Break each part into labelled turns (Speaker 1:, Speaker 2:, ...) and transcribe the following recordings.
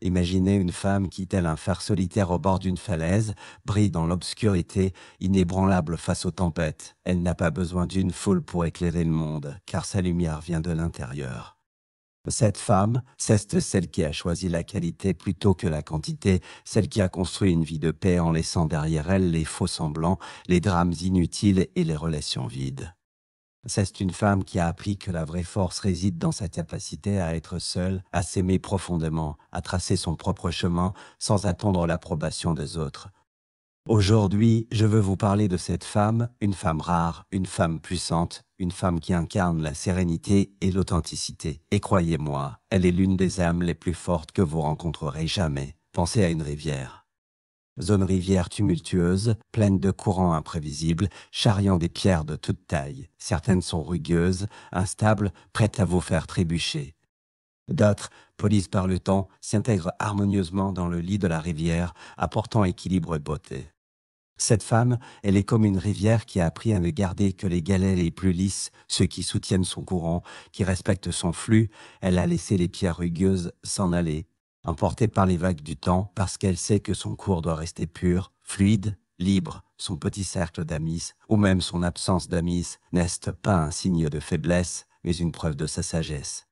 Speaker 1: Imaginez une femme qui, tel un phare solitaire au bord d'une falaise, brille dans l'obscurité, inébranlable face aux tempêtes. Elle n'a pas besoin d'une foule pour éclairer le monde, car sa lumière vient de l'intérieur. Cette femme, c'est celle qui a choisi la qualité plutôt que la quantité, celle qui a construit une vie de paix en laissant derrière elle les faux semblants, les drames inutiles et les relations vides. C'est une femme qui a appris que la vraie force réside dans sa capacité à être seule, à s'aimer profondément, à tracer son propre chemin sans attendre l'approbation des autres. Aujourd'hui, je veux vous parler de cette femme, une femme rare, une femme puissante, une femme qui incarne la sérénité et l'authenticité. Et croyez-moi, elle est l'une des âmes les plus fortes que vous rencontrerez jamais. Pensez à une rivière. Zone rivière tumultueuse, pleine de courants imprévisibles, charriant des pierres de toute taille. Certaines sont rugueuses, instables, prêtes à vous faire trébucher. D'autres, polies par le temps, s'intègrent harmonieusement dans le lit de la rivière, apportant équilibre et beauté. Cette femme, elle est comme une rivière qui a appris à ne garder que les galets les plus lisses, ceux qui soutiennent son courant, qui respectent son flux. Elle a laissé les pierres rugueuses s'en aller, emportée par les vagues du temps, parce qu'elle sait que son cours doit rester pur, fluide, libre. Son petit cercle d'amis, ou même son absence d'amis, n'est pas un signe de faiblesse, mais une preuve de sa sagesse.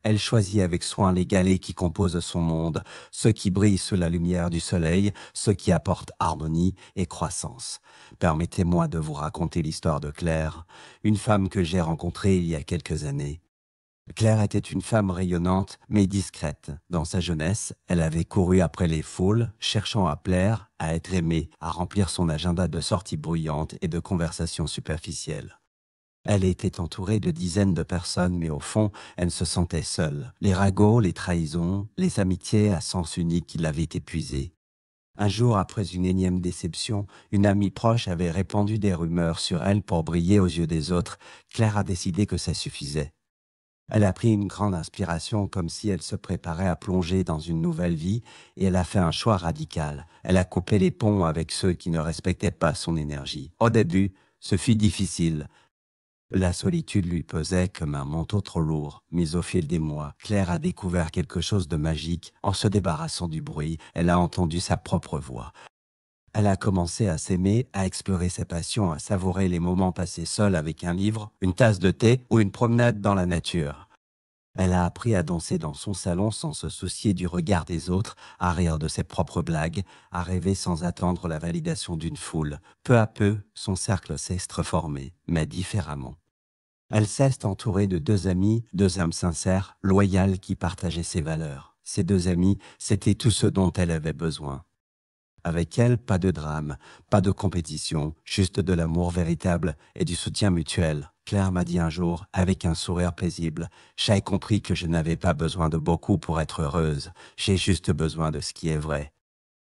Speaker 1: Elle choisit avec soin les galets qui composent son monde, ceux qui brillent sous la lumière du soleil, ceux qui apportent harmonie et croissance. Permettez-moi de vous raconter l'histoire de Claire, une femme que j'ai rencontrée il y a quelques années. Claire était une femme rayonnante, mais discrète. Dans sa jeunesse, elle avait couru après les foules, cherchant à plaire, à être aimée, à remplir son agenda de sorties bruyantes et de conversations superficielles. Elle était entourée de dizaines de personnes, mais au fond, elle se sentait seule. Les ragots, les trahisons, les amitiés à sens unique qui l'avaient épuisée. Un jour, après une énième déception, une amie proche avait répandu des rumeurs sur elle pour briller aux yeux des autres. Claire a décidé que ça suffisait. Elle a pris une grande inspiration comme si elle se préparait à plonger dans une nouvelle vie et elle a fait un choix radical. Elle a coupé les ponts avec ceux qui ne respectaient pas son énergie. Au début, ce fut difficile. La solitude lui pesait comme un manteau trop lourd, mais au fil des mois, Claire a découvert quelque chose de magique. En se débarrassant du bruit, elle a entendu sa propre voix. Elle a commencé à s'aimer, à explorer ses passions, à savourer les moments passés seule avec un livre, une tasse de thé ou une promenade dans la nature. Elle a appris à danser dans son salon sans se soucier du regard des autres, à rire de ses propres blagues, à rêver sans attendre la validation d'une foule. Peu à peu, son cercle s'est reformé, mais différemment. Elle s'est entourée de deux amis, deux âmes sincères, loyales qui partageaient ses valeurs. Ces deux amis, c'était tout ce dont elle avait besoin. Avec elle, pas de drame, pas de compétition, juste de l'amour véritable et du soutien mutuel. Claire m'a dit un jour, avec un sourire paisible, « J'ai compris que je n'avais pas besoin de beaucoup pour être heureuse. J'ai juste besoin de ce qui est vrai. »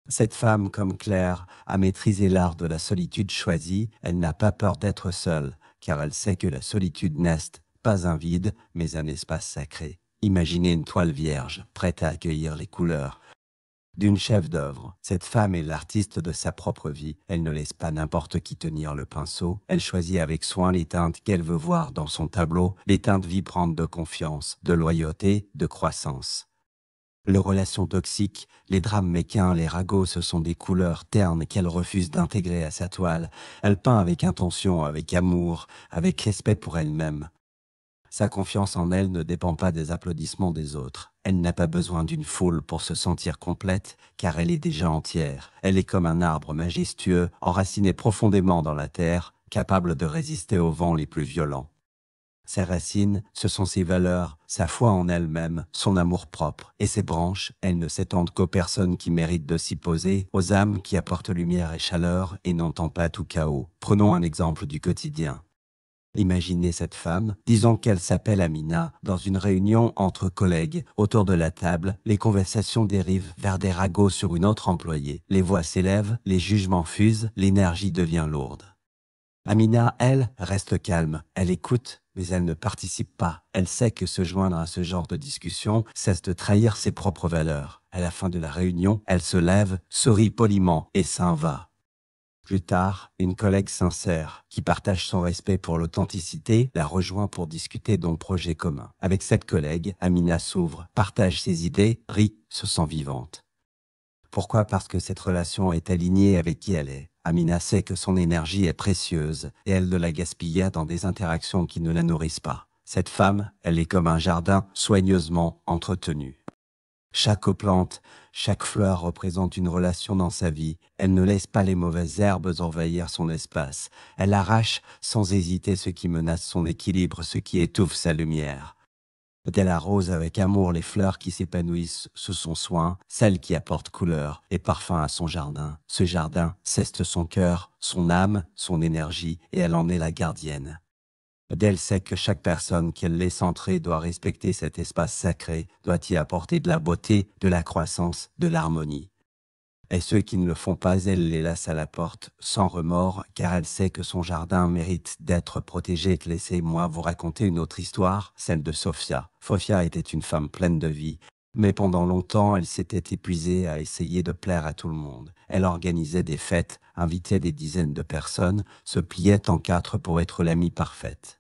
Speaker 1: Cette femme, comme Claire, a maîtrisé l'art de la solitude choisie. Elle n'a pas peur d'être seule, car elle sait que la solitude n'est pas un vide, mais un espace sacré. Imaginez une toile vierge, prête à accueillir les couleurs d'une chef-d'œuvre. Cette femme est l'artiste de sa propre vie. Elle ne laisse pas n'importe qui tenir le pinceau. Elle choisit avec soin les teintes qu'elle veut voir dans son tableau, les teintes vibrantes de confiance, de loyauté, de croissance. Les relations toxiques, les drames méquins, les ragots, ce sont des couleurs ternes qu'elle refuse d'intégrer à sa toile. Elle peint avec intention, avec amour, avec respect pour elle-même. Sa confiance en elle ne dépend pas des applaudissements des autres. Elle n'a pas besoin d'une foule pour se sentir complète, car elle est déjà entière. Elle est comme un arbre majestueux, enraciné profondément dans la terre, capable de résister aux vents les plus violents. Ses racines, ce sont ses valeurs, sa foi en elle-même, son amour-propre. Et ses branches, elles ne s'étendent qu'aux personnes qui méritent de s'y poser, aux âmes qui apportent lumière et chaleur et n'entendent pas tout chaos. Prenons un exemple du quotidien. Imaginez cette femme, disons qu'elle s'appelle Amina, dans une réunion entre collègues. Autour de la table, les conversations dérivent vers des ragots sur une autre employée. Les voix s'élèvent, les jugements fusent, l'énergie devient lourde. Amina, elle, reste calme. Elle écoute, mais elle ne participe pas. Elle sait que se joindre à ce genre de discussion cesse de trahir ses propres valeurs. À la fin de la réunion, elle se lève, sourit poliment et s'en va. Plus tard, une collègue sincère, qui partage son respect pour l'authenticité, la rejoint pour discuter d'un projet commun. Avec cette collègue, Amina s'ouvre, partage ses idées, rit, se sent vivante. Pourquoi? Parce que cette relation est alignée avec qui elle est. Amina sait que son énergie est précieuse et elle ne la gaspille dans des interactions qui ne la nourrissent pas. Cette femme, elle est comme un jardin soigneusement entretenu. Chaque plante, chaque fleur représente une relation dans sa vie. Elle ne laisse pas les mauvaises herbes envahir son espace. Elle arrache sans hésiter ce qui menace son équilibre, ce qui étouffe sa lumière. Elle arrose avec amour les fleurs qui s'épanouissent sous son soin, celles qui apportent couleur et parfum à son jardin. Ce jardin ceste son cœur, son âme, son énergie, et elle en est la gardienne. Elle sait que chaque personne qu'elle laisse entrer doit respecter cet espace sacré, doit y apporter de la beauté, de la croissance, de l'harmonie. Et ceux qui ne le font pas, elle les laisse à la porte, sans remords, car elle sait que son jardin mérite d'être protégé. Laissez-moi vous raconter une autre histoire, celle de Sophia. Sophia était une femme pleine de vie, mais pendant longtemps, elle s'était épuisée à essayer de plaire à tout le monde. Elle organisait des fêtes, invitait des dizaines de personnes, se pliait en quatre pour être l'amie parfaite.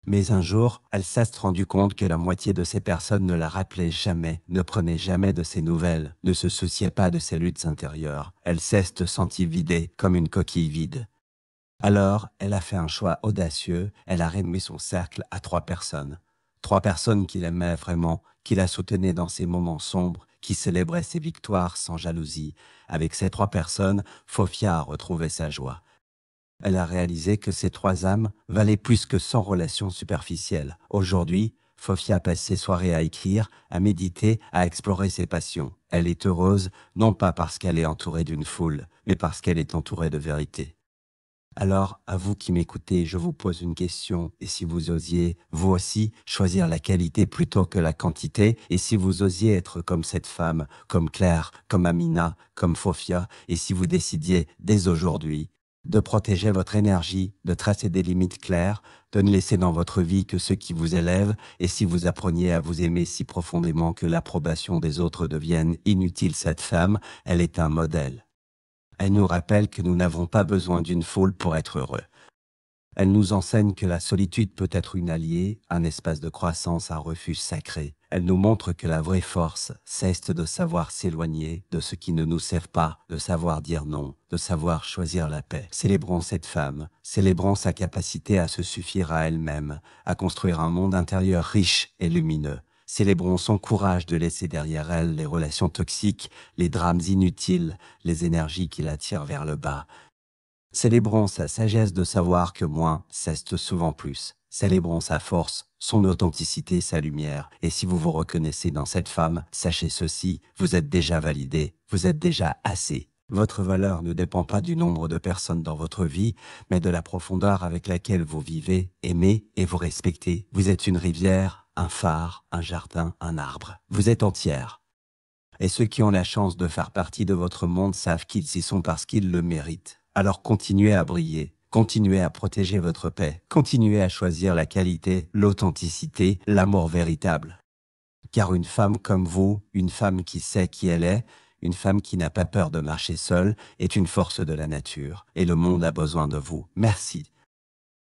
Speaker 1: Mais un jour, elle s'est rendue compte que la moitié de ces personnes ne la rappelaient jamais, ne prenaient jamais de ses nouvelles, ne se souciaient pas de ses luttes intérieures. Elle s'est sentie vidée, comme une coquille vide. Alors, elle a fait un choix audacieux, elle a réduit son cercle à 3 personnes. 3 personnes qui l'aimaient vraiment, qui la soutenaient dans ses moments sombres, qui célébraient ses victoires sans jalousie. Avec ces 3 personnes, Sophia a retrouvé sa joie. Elle a réalisé que ces 3 âmes valaient plus que 100 relations superficielles. Aujourd'hui, Sophia passe ses soirées à écrire, à méditer, à explorer ses passions. Elle est heureuse, non pas parce qu'elle est entourée d'une foule, mais parce qu'elle est entourée de vérité. Alors, à vous qui m'écoutez, je vous pose une question. Et si vous osiez, vous aussi, choisir la qualité plutôt que la quantité? Et si vous osiez être comme cette femme, comme Claire, comme Amina, comme Sophia? Et si vous décidiez, dès aujourd'hui, de protéger votre énergie, de tracer des limites claires, de ne laisser dans votre vie que ce qui vous élève, et si vous appreniez à vous aimer si profondément que l'approbation des autres devienne inutile? Cette femme, elle est un modèle. Elle nous rappelle que nous n'avons pas besoin d'une foule pour être heureux. Elle nous enseigne que la solitude peut être une alliée, un espace de croissance, un refuge sacré. Elle nous montre que la vraie force, c'est de savoir s'éloigner de ce qui ne nous sert pas, de savoir dire non, de savoir choisir la paix. Célébrons cette femme, célébrons sa capacité à se suffire à elle-même, à construire un monde intérieur riche et lumineux. Célébrons son courage de laisser derrière elle les relations toxiques, les drames inutiles, les énergies qui l'attirent vers le bas. Célébrons sa sagesse de savoir que moins, c'est souvent plus. Célébrons sa force, son authenticité, sa lumière. Et si vous vous reconnaissez dans cette femme, sachez ceci, vous êtes déjà validé, vous êtes déjà assez. Votre valeur ne dépend pas du nombre de personnes dans votre vie, mais de la profondeur avec laquelle vous vivez, aimez et vous respectez. Vous êtes une rivière, un phare, un jardin, un arbre. Vous êtes entière. Et ceux qui ont la chance de faire partie de votre monde savent qu'ils y sont parce qu'ils le méritent. Alors continuez à briller, continuez à protéger votre paix, continuez à choisir la qualité, l'authenticité, l'amour véritable. Car une femme comme vous, une femme qui sait qui elle est, une femme qui n'a pas peur de marcher seule, est une force de la nature. Et le monde a besoin de vous. Merci.